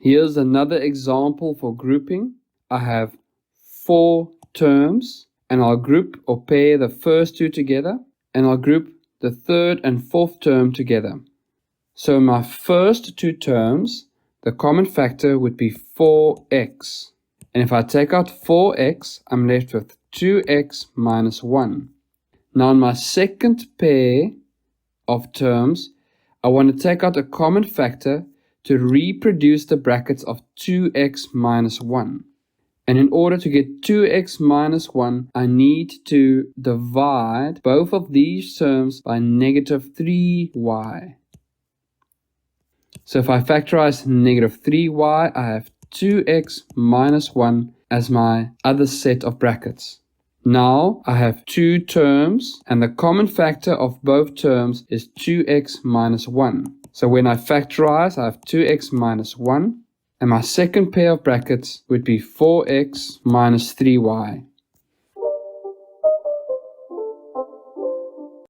Here's another example for grouping. I have 4 terms, and I'll group or pair the first 2 together, and I'll group the third and fourth term together. So my first 2 terms, the common factor would be 4x. And if I take out 4x, I'm left with 2x minus 1. Now in my second pair of terms, I want to take out a common factor to reproduce the brackets of 2x minus 1. And in order to get 2x minus 1, I need to divide both of these terms by negative 3y. So if I factorize negative 3y, I have 2x minus 1 as my other set of brackets. Now I have 2 terms, and the common factor of both terms is 2x minus 1. So when I factorize, I have 2x minus 1, and my second pair of brackets would be 4x minus 3y.